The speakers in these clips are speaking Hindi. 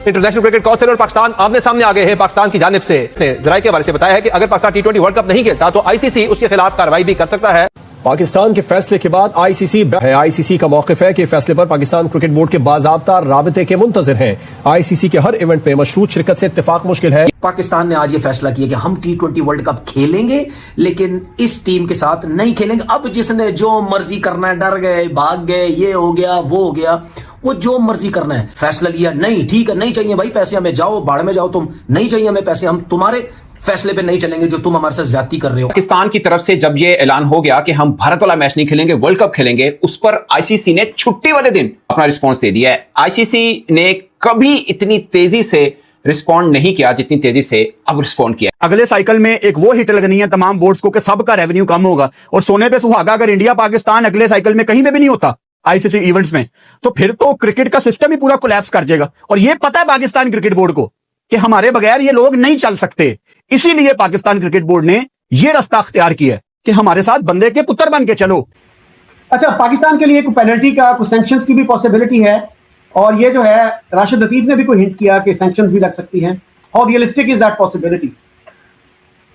इंटरनेशनल क्रिकेट काउंसिल और पाकिस्तान आमने सामने आ गए हैं। पाकिस्तान की जानिब से जराये के हवाले से बताया है कि अगर पाकिस्तान टी20 वर्ल्ड कप नहीं खेलता तो आईसीसी उसके खिलाफ कार्रवाई भी कर सकता है। पाकिस्तान के फैसले के बाद आईसीसी का मौक़िफ़ है कि फैसले पर पाकिस्तान क्रिकेट बोर्ड के बाज़ाब्ता राबते के मुंतज़िर हैं। आईसीसी के हर इवेंट में मशरूत शिरकत से इत्तेफाक मुश्किल है। पाकिस्तान ने आज ये फैसला किया कि हम टी20 वर्ल्ड कप खेलेंगे लेकिन इस टीम के साथ नहीं खेलेंगे। अब जिसने जो मर्जी करना है, डर गए, भाग गए, ये हो गया, वो हो गया, वो जो मर्जी करना है, फैसला लिया, नहीं ठीक है, नहीं चाहिए भाई पैसे हमें, जाओ बाढ़ में जाओ, तुम नहीं चाहिए हमें पैसे, हम तुम्हारे फैसले पे नहीं चलेंगे जो तुम हमारे साथ ज्यादती कर रहे हो। पाकिस्तान की तरफ से जब ये ऐलान हो गया कि हम भारत वाला मैच नहीं खेलेंगे, वर्ल्ड कप खेलेंगे, उस पर आईसीसी ने छुट्टी वाले दिन अपना रिस्पॉन्स दे दिया है। आईसीसी ने कभी इतनी तेजी से रिस्पॉन्ड नहीं किया जितनी तेजी से अब रिस्पॉन्ड किया। अगले साइकिल में एक वो हिट लगनी है तमाम बोर्ड्स को कि सबका रेवेन्यू कम होगा और सोने पे सुहागा अगर इंडिया पाकिस्तान अगले साइकिल में कहीं पे भी नहीं होता आईसीसी इवेंट्स में, तो फिर तो क्रिकेट का सिस्टम ही पूरा कोलैप्स कर जाएगा। और ये पता है पाकिस्तान क्रिकेट बोर्ड को कि हमारे बगैर ये लोग नहीं चल सकते। इसीलिए पाकिस्तान क्रिकेट बोर्ड ने ये रास्ता अख्तियार किया है कि हमारे साथ बंदे के पुत्र बन के चलो। अच्छा, पाकिस्तान के लिए कोई पेनल्टी का, कुछ सैंक्शंस की भी पॉसिबिलिटी है और ये जो है राशिद लतीफ ने भी कोई हिंट किया कि सैंक्शंस भी लग सकती हैं। How realistic is that possibility?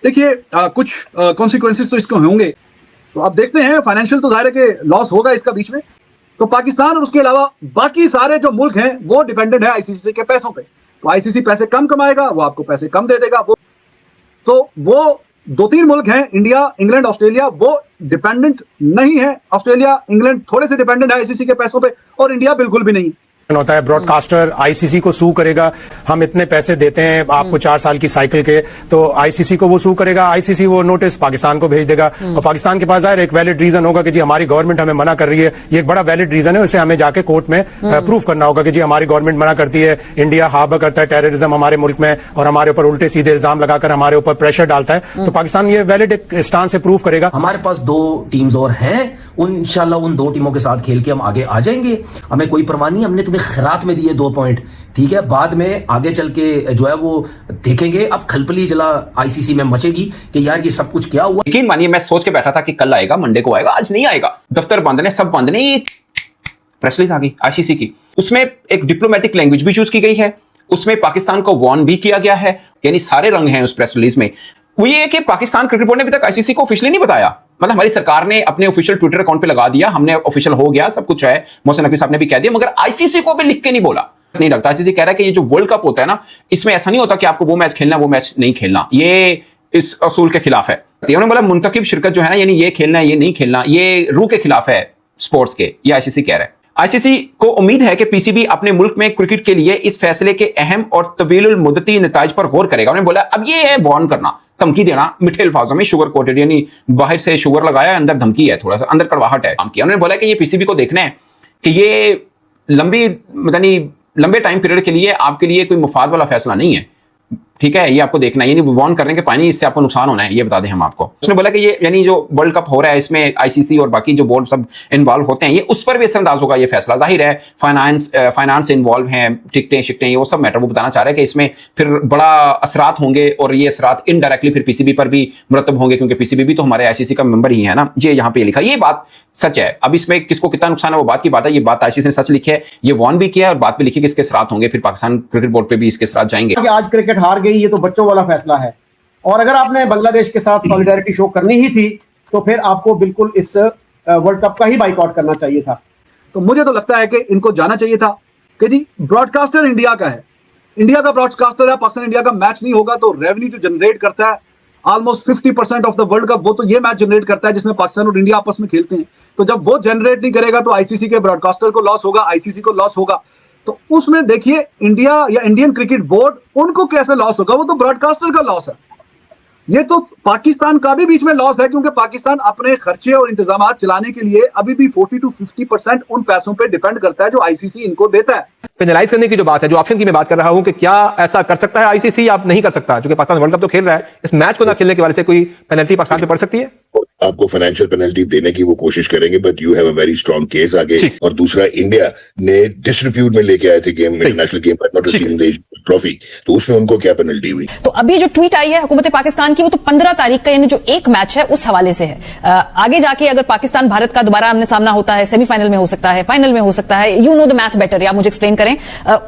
देखिए, कुछ कॉन्सिक्वेंसेस तो इसको होंगे, तो अब देखते हैं। फाइनेंशियल तो जाहिर है कि लॉस होगा इसका बीच में। तो पाकिस्तान और उसके अलावा बाकी सारे जो मुल्क हैं वो डिपेंडेंट है आईसीसी के पैसों पे। तो आईसीसी पैसे कम कमाएगा, वो आपको पैसे कम दे देगा। वो 2-3 मुल्क हैं, इंडिया, इंग्लैंड, ऑस्ट्रेलिया, वो डिपेंडेंट नहीं है। ऑस्ट्रेलिया, इंग्लैंड थोड़े से डिपेंडेंट है आईसीसी के पैसों पे और इंडिया बिल्कुल भी नहीं। होता है ब्रॉडकास्टर आईसीसी को सू करेगा, हम इतने पैसे देते हैं आपको 4 साल की साइकिल के, तो आईसीसी को वो सू करेगा, आईसीसी वो नोटिस पाकिस्तान को भेज देगा और पाकिस्तान के पास जाहिर एक वैलिड रीजन होगा कि जी हमारी गवर्नमेंट हमें मना कर रही है। ये एक बड़ा वैलिड रीजन है, उसे हमें जाके कोर्ट में प्रूव करना होगा कि जी हमारी गवर्नमेंट मना करती है, इंडिया हार्बर करता है टेररिज्म हमारे मुल्क में और हमारे ऊपर उल्टे सीधे इल्जाम लगाकर हमारे ऊपर प्रेशर डालता है। तो पाकिस्तान ये वैलिड एक स्टांस से प्रूव करेगा। हमारे पास 2 टीम्स और हैं, इंशाल्लाह उन 2 टीमों के साथ खेल के हम आगे आ जाएंगे। हमें कोई परवाह नहीं, हमने तुम्हें खैरात में दिए 2 पॉइंट, ठीक है। बाद में आगे चल के जो है वो देखेंगे। अब खलबली जला आईसीसी में मचेगी कि यार ये सब कुछ क्या हुआ। यकीन मानिए मैं सोच के बैठा था कि कल आएगा, मंडे को आएगा, आज नहीं आएगा। दफ्तर बंद ने, सब बंद ने, प्रेस रिलीज आ गई आईसीसी की। उसमें एक डिप्लोमेटिक लैंग्वेज भी यूज की गई है, उसमें पाकिस्तान को वार्न भी किया गया है, यानी सारे रंग हैं उस प्रेस रिलीज में। वो ये है कि पाकिस्तान क्रिकेट बोर्ड ने अभी तक आईसीसी को ऑफिशियली नहीं बताया, मतलब हमारी सरकार ने अपने ऑफिशियल ट्विटर अकाउंट पे लगा दिया, हमने ऑफिशियल हो गया, सब कुछ है, मोहसिन नकवी साहब ने भी कह दिया, मगर आईसीसी को भी लिख के नहीं बोला, नहीं लगता। आईसीसी कह रहा है कि ये जो वर्ल्ड कप होता है ना, इसमें ऐसा नहीं होता कि आपको वो मैच खेलना वो मैच नहीं खेलना, ये इस असूल के खिलाफ है। उन्होंने बोला मुंतखब शिरकत जो है ना, यानी ये खेलना है ये नहीं खेलना, ये रूह के खिलाफ है स्पोर्ट्स के, ये आईसीसी कह रहा है। आईसीसी को उम्मीद है कि पीसीबी अपने मुल्क में क्रिकेट के लिए इस फैसले के अहम और तवीलुल मुद्दती नताइज पर गौर करेगा। उन्होंने बोला अब ये है वार्न करना, धमकी देना, मीठे अल्फाजों में, शुगर कोटेड, यानी बाहर से शुगर लगाया, अंदर धमकी है, थोड़ा सा अंदर कड़वाहट है काम किया। उन्होंने बोला कि ये पीसीबी को देखना है कि ये लंबे टाइम पीरियड के लिए आपके लिए कोई मुफाद वाला फैसला नहीं है, ठीक है, ये आपको देखना है, यानी वार्न करने के पानी इससे आपको नुकसान होना है, ये बता दें हम आपको। उसने बोला कि ये यानी जो वर्ल्ड कप हो रहा है इसमें आईसीसी और बाकी जो बोर्ड सब इन्वॉल्व होते हैं, ये उस पर भी असरअंदाज होगा ये फैसला। जाहिर है फाइनेंस इन्वॉल्व हैं, टिकटें शिकटें, ये वो सब मैटर वो बताना चाह रहे हैं कि इसमें फिर बड़ा असरात होंगे और ये असरात इनडायरेक्टली फिर पीसीबी पर भी मुरतब होंगे, क्योंकि पीसीबी भी तो हमारे आईसीसी का मेंबर ही है ना। ये यहाँ पे लिखा, ये बात सच है। अब इसमें किसको कितना नुकसान है वो बात की बात है, ये बात आईसीसी ने सच लिखी है, ये वार्न भी किया है और बात भी लिखी कि इसके असरात होंगे, फिर पाकिस्तान क्रिकेट बोर्ड पे भी इसके असरात जाएंगे। आज क्रिकेट हार गई, ये तो बच्चों वाला फैसला है, और अगर आपने बांग्लादेश के साथ सॉलिडारिटी शो करनी ही थी तो फिर आपको बिल्कुल इस वर्ल्ड कप का ही बाइकआउट करना चाहिए था। तो मुझे तो लगता है कि इनको जाना चाहिए था कि जी ब्रॉडकास्टर इंडिया का है, इंडिया का ब्रॉडकास्टर है, पाकिस्तान इंडिया का मैच नहीं होगा तो रेवेन्यू जो जनरेट करता है almost 50% of the world cup, वो तो ये मैच जनरेट करता है जिसमें पाकिस्तान और इंडिया आपस में खेलते हैं। तो जब वो जनरेट नहीं करेगा तो आईसीसी के ब्रॉडकास्टर को लॉस होगा, आईसीसी को लॉस होगा। तो उसमें देखिए इंडिया या इंडियन क्रिकेट बोर्ड, उनको कैसे लॉस होगा, वो तो ब्रॉडकास्टर का लॉस है। ये तो पाकिस्तान का भी बीच में लॉस है, क्योंकि पाकिस्तान अपने खर्चे और इंतजाम चलाने के लिए अभी भी 40 to 50% उन पैसों पे डिपेंड करता है जो आईसीसी इनको देता है। पेनलाइज करने की जो बात है, जो ऑप्शन की मैं बात कर रहा हूं कि क्या ऐसा कर सकता है आईसीसी, आप नहीं कर सकता, क्योंकि पाकिस्तान वर्ल्ड कप तो खेल रहा है, इस मैच को ना खेलने के वजह से कोई पेनल्टी पाकिस्तान पे पड़ सकती है? आपको फाइनेंशियल पेनल्टी देने की वो कोशिश करेंगे, but you have a very strong case आगे। और दूसरा, इंडिया ने डिसरिप्यूट में लेके आए थे गेम, इंटरनेशनल गेम पर नॉट रिसीविंग द ट्रॉफी, तो उसमें उनको क्या पेनल्टी हुई? तो अभी जो ट्वीट आई है हुकूमत पाकिस्तान की, वो तो 15 तारीख का, यानी जो एक मैच है उस हवाले से है। आगे जाके अगर पाकिस्तान भारत का दोबारा आमने सामना होता है, सेमीफाइनल में हो सकता है, फाइनल में हो सकता है, you know the match better, या मुझे एक्सप्लेन करें,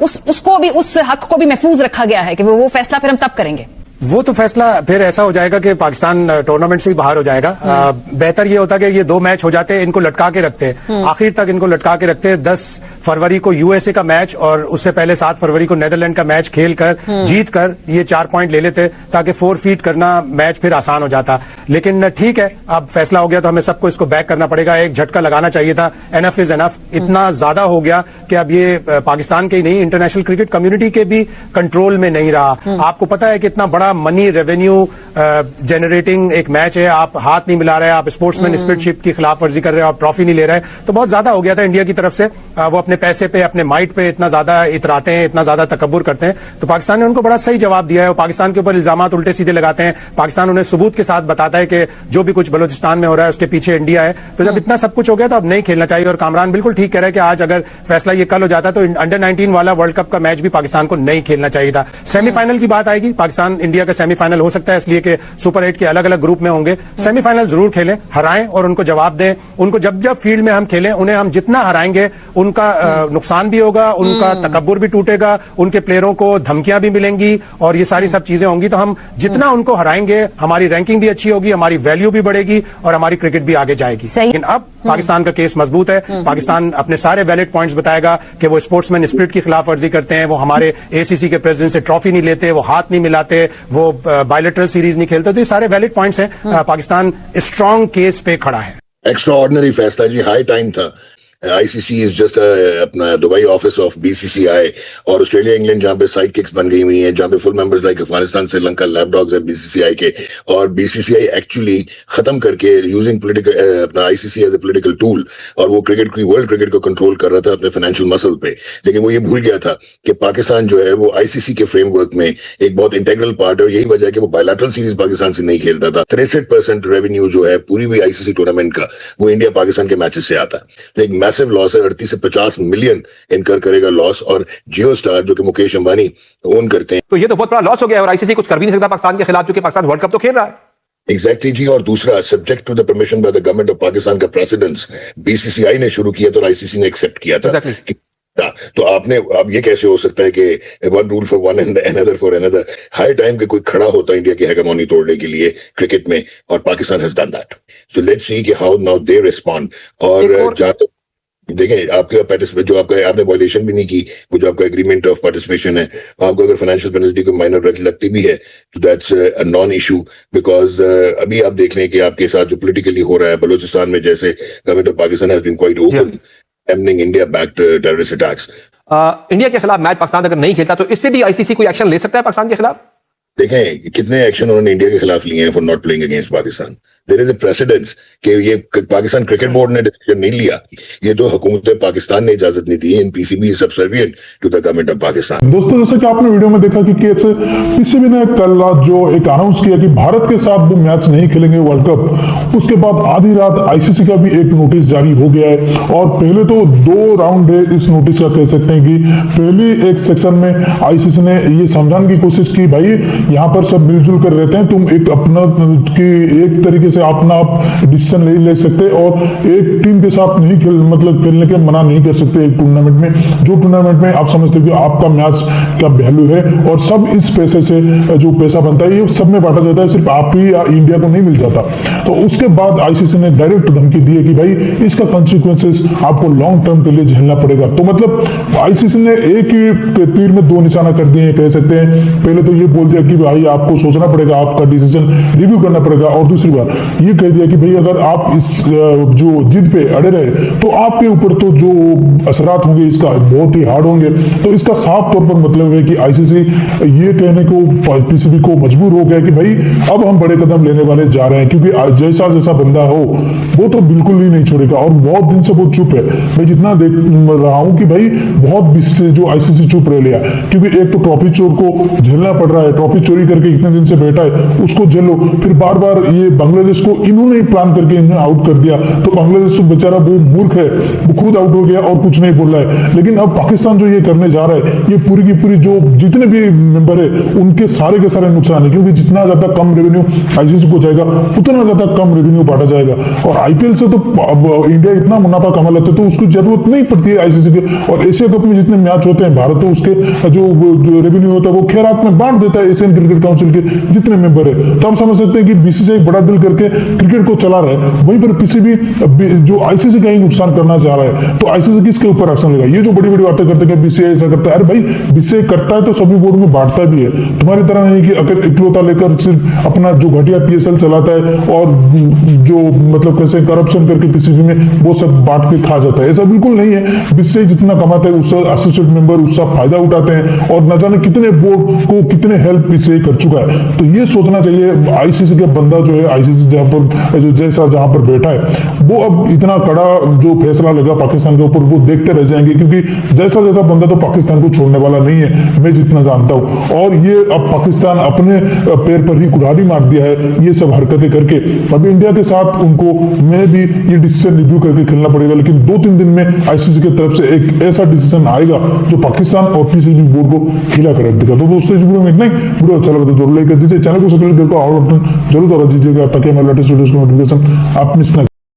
उसको भी, उस हक को भी महफूज रखा गया है कि वो फैसला फिर हम तब करेंगे। वो तो फैसला फिर ऐसा हो जाएगा कि पाकिस्तान टूर्नामेंट से ही बाहर हो जाएगा। बेहतर ये होता कि ये 2 मैच हो जाते, इनको लटका के रखते, आखिर तक इनको लटका के रखते। 10 फरवरी को यूएसए का मैच और उससे पहले 7 फरवरी को नेदरलैंड का मैच खेलकर जीत कर ये 4 पॉइंट ले लेते, ताकि 4 फीट करना मैच फिर आसान हो जाता। लेकिन ठीक है, अब फैसला हो गया तो हमें सबको इसको बैक करना पड़ेगा। एक झटका लगाना चाहिए था, एनफ इज एनफ। इतना ज्यादा हो गया कि अब ये पाकिस्तान के ही नहीं, इंटरनेशनल क्रिकेट कम्युनिटी के भी कंट्रोल में नहीं रहा। आपको पता है कि इतना बड़ा मनी रेवेन्यू जनरेटिंग एक मैच है, आप हाथ नहीं मिला रहे, आप स्पोर्ट्समैन स्पिरिटशिप की खिलाफ वर्जी कर रहे हो, आप ट्रॉफी नहीं ले रहे, तो बहुत ज्यादा हो गया था इंडिया की तरफ से। वो अपने पैसे पे, अपने माइट पे इतना ज्यादा इतराते हैं, इतना ज्यादा तकब्बुर करते हैं। तो पाकिस्तान ने उनको बड़ा सही जवाब दिया है। वो पाकिस्तान के ऊपर इल्जामात उल्टे सीधे लगाते हैं, पाकिस्तान उन्हें सबूत के साथ बताता है कि जो भी कुछ बलूचिस्तान में हो रहा है उसके पीछे इंडिया है। तो जब इतना सब कुछ हो गया तो अब नहीं खेलना चाहिए। और कामरान बिल्कुल ठीक कह रहा है कि आज अगर फैसला ये कल हो जाता तो अंडर 19 वाला वर्ल्ड कप का मैच भी पाकिस्तान को नहीं खेलना चाहिए था। सेमीफाइनल की बात आएगी, पाकिस्तान इंडिया का सेमीफाइनल हो सकता है, इसलिए कि सुपर 8 के अलग अलग ग्रुप में होंगे। सेमीफाइनल जरूर खेलें, हराएं और उनको जवाब दें। उनको जब जब फील्ड में हम खेलें, उन्हें हम जितना हराएंगे उनका नुकसान भी होगा, उनका तकब्बुर भी टूटेगा, उनके प्लेयरों को धमकियां भी मिलेंगी और ये सारी सब चीजें होंगी। तो हम जितना उनको हराएंगे, हमारी रैंकिंग भी अच्छी होगी, हमारी वैल्यू भी बढ़ेगी और हमारी क्रिकेट भी आगे जाएगी। लेकिन अब पाकिस्तान का केस मजबूत है। पाकिस्तान अपने सारे वैलिड पॉइंट्स बताएगा कि वो स्पोर्ट्समैन स्पिरिट की खिलाफ वर्जी करते हैं, वो हमारे एसीसी के प्रेसिडेंट से ट्रॉफी नहीं लेते, वो हाथ नहीं मिलाते, वो बायलैटरल सीरीज नहीं खेलते। तो ये सारे वैलिड पॉइंट्स हैं। पाकिस्तान स्ट्रांग केस पे खड़ा है। एक्स्ट्रा ऑर्डिनरी फैसला जी, हाई टाइम था। आईसीसी इज जस्ट अपना दुबई ऑफिस ऑफ बीसीसीआई, और ऑस्ट्रेलिया इंग्लैंड जहां पे साइड किक्स बन गई हुई हैं, जहां पे full members like Afghanistan Sri Lanka lapdogs हैं बीसीसीआई के, और बीसीसीआई एक्चुअली खत्म करके यूजिंग पॉलिटिकल अपना ICC as a political tool, और वो क्रिकेट की वर्ल्ड क्रिकेट को कंट्रोल कर रहा था अपने फाइनेंशियल मसल पे। लेकिन वो ये भूल गया था कि पाकिस्तान जो है वो आईसीसी के फ्रेमवर्क में एक बहुत इंटेग्रल पार्ट है, और यही वजह है कि वो बायलैटरल सीरीज पाकिस्तान से नहीं खेलता था। 63% रेवेन्यू जो है पूरी भी आईसीसी टूर्नामेंट का वो इंडिया पाकिस्तान के मैचेस से आता है। तो एक मैसिव लॉस है, 38 से 50 मिलियन इनकर करेगा लॉस। और जियो स्टार जो कि मुकेश अंबानी ओन करते हैं, तो ये तो बहुत बड़ा लॉस हो गया और आईसीसी कुछ कर भी नहीं सकता पाकिस्तान के खिलाफ, क्योंकि पाकिस्तान वर्ल्ड कप तो खेल रहा है। एग्जैक्टली जी। और दूसरा, subject to the permission by the government of Pakistan का प्रेसिडेंस बीसीसीआई ने शुरू किया था और आईसीसी ने एक्सेप्ट किया था। तो आपने, अब ये कैसे हो सकता है कि one rule for one and another for another? High time के कोई खड़ा होता है इंडिया की हेगेमोनी तोड़ने के लिए क्रिकेट में, और Pakistan has done that. So let's see कि हाउ नाउ दे रिस्पॉन्ड। और जहां तक देखें, आपका पार्टिसिपेट जो आपका, आपने वायलेशन भी नहीं की, वो जो आपका एग्रीमेंट ऑफ पार्टिसिपेशन है, आपको अगर फाइनेंशियल पेनल्टी को माइनर लगती भी है तो that's a non issue, because अभी आप देख लें कि आपके साथ जो पॉलिटिकली हो रहा है बलूचिस्तान में, जैसे government of Pakistan has been quite open naming India backed terrorist attacks. India के खिलाफ मैच पाकिस्तान अगर नहीं खेलता तो इस पे भी आईसीसी कोई एक्शन ले सकता है पाकिस्तान के खिलाफ? देखें कितने एक्शन उन्होंने इंडिया के खिलाफ लिए हैं for not playing against Pakistan. There is a precedence कि ये पाकिस्तान क्रिकेट बोर्ड ने डिसीजन नहीं लिया, ये तो हुकूमत पाकिस्तान ने इजाजत नहीं दी है। PCB is subservient to the government of Pakistan. दोस्तों, जैसे कि आपने वीडियो में देखा कि पीसीबी ने कल रात जो एक अनाउंस किया कि भारत के साथ वो मैच नहीं खेलेंगे वर्ल्ड कप, उसके बाद आधी रात आईसीसी का भी एक नोटिस जारी हो गया है। और पहले तो 2 राउंड है इस नोटिस का, कह सकते हैं कि पहले एक सेक्शन में आईसीसी ने ये समझाने की कोशिश की, भाई यहाँ पर सब मिलजुल कर रहते हैं, तुम एक अपना की एक तरीके से अपना आप डिसीजन नहीं ले सकते और एक टीम के साथ नहीं खेलने के मना नहीं कर सकते। एक टूर्नामेंट में, जो टूर्नामेंट में आप समझते हो कि आपका मैच का वैल्यू है और सब इस पैसे से जो पैसा बनता है ये सब में बांटा जाता है, सिर्फ आप ही या इंडिया को नहीं मिल जाता। तो उसके बाद आईसीसी ने डायरेक्ट धमकी दी है कि भाई इसका कॉन्सिक्वेंसेस आपको लॉन्ग टर्म के लिए झेलना पड़ेगा। तो मतलब आईसीसी ने एक ही तीर में 2 निशाना कर दिए, कह सकते हैं। पहले तो ये बोल दिया कि भाई आपको सोचना पड़ेगा, आपका डिसीजन रिव्यू करना पड़ेगा, और दूसरी बार ये कह दिया कि भाई अगर आप इस जो जिद पे अड़े रहे तो आपके ऊपर तो जो असरात होंगे इसका बहुत ही हार्ड होंगे। तो इसका साफ तौर पर मतलब है कि आईसीसी ये कहने को पीसीबी को मजबूर हो गया कि भाई अब हम बड़े कदम लेने वाले जा रहे हैं, क्योंकि जैसा जैसा बंदा हो वो तो बिल्कुल ही नहीं छोड़ेगा। और बहुत दिन से वो चुप है, मैं जितना देख रहा हूं कि भाई बहुत दिन से जो आईसीसी चुप रह लिया, क्योंकि एक तो ट्रॉफी चोर को झेलना पड़ रहा है, ट्रॉफी चोरी करके इतने दिन से बैठा है उसको झेलो, फिर बार बार ये बांग्लादेश बांग्लादेश को इन्होंने ही प्लान करके इन्हें आउट कर दिया, तो बांग्लादेश तो बेचारा वो मूर्ख है, वो खुद आउट हो गया और कुछ नहीं बोल रहा है। लेकिन अब पाकिस्तान जो ये करने जा रहा है, ये पूरी की पूरी जो जितने भी मेंबर है उनके सारे के सारे नुकसान है, क्योंकि जितना ज्यादा कम रेवेन्यू आईसीसी को जाएगा उतना ज्यादा कम रेवेन्यू बांटा जाएगा। और आईपीएल से तो अब इंडिया इतना मुनाफा कमा लेते तो उसकी जरूरत नहीं पड़ती है आईसीसी के। और एशिया कप में जितने मैच होते हैं भारत तो उसके जो रेवेन्यू होता है वो खैरात में बांट देता है एशियन क्रिकेट काउंसिल के जितने मेंबर है। तो हम समझ सकते हैं कि बीसीसीआई बड़ा दिल करके क्रिकेट को चला रहा है, वहीं पर पीसीबी जो आईसीसी का ही नुकसान करना चाह रहा है। तो आईसीसी किसके ऊपर एक्शन लेगा? ये जो बड़ी बड़ी बातें करते हैं बीसीसीआई ऐसा करता है, अरे भाई बीसीसीआई करता है तो सभी बोर्ड में बांटता भी है। तुम्हारी तरह नहीं कि अगर इकलौता लेकर सिर्फ अपना जो घटिया पीएसएल चलाता है और जो मतलब कैसे करप्शन करके पीसीबी में वो सब बांट के खा जाता है, ऐसा बिल्कुल नहीं है। बीसीसीआई जितना कमाता है उससे एसोसिएट मेंबर उसका फायदा उठाते हैं और न जाने कितने बोर्ड को कितने हेल्प बीसीसीआई कर चुका है। तो ये सोचना चाहिए आईसीसी का बंदा जो है, आईसीसी जहां पर जहां पर बैठा है वो अब इतना कड़ा जो फैसला लगा पाकिस्तान के ऊपर वो देखते रह जाएंगे, क्योंकि जैसा जैसा बंदा तो पाकिस्तान को छोड़ने वाला नहीं है, मैं जितना जानता हूं। और ये अब पाकिस्तान अपने पैर पर ही कुल्हाड़ी मार दिया है ये सब हरकतें करके। अब इंडिया के साथ उनको मैं भी ये डिसीजन रिव्यू करके खेलना पड़ेगा, लेकिन 2-3 दिन में आईसीसी की तरफ से एक ऐसा डिसीजन आएगा जो पाकिस्तान और पीसीबी बोर्ड को हिला कर रख देगा। तो दोस्तों इस वीडियो में इतना ही। वीडियो अच्छा लगा तो जरूर लाइक कर दीजिए, चैनल को सब्सक्राइब करके ऑल बटन जरूर दबा दीजिएगा ताकि हमारे लेटेस्ट वीडियोस की नोटिफिकेशन आप मिस ना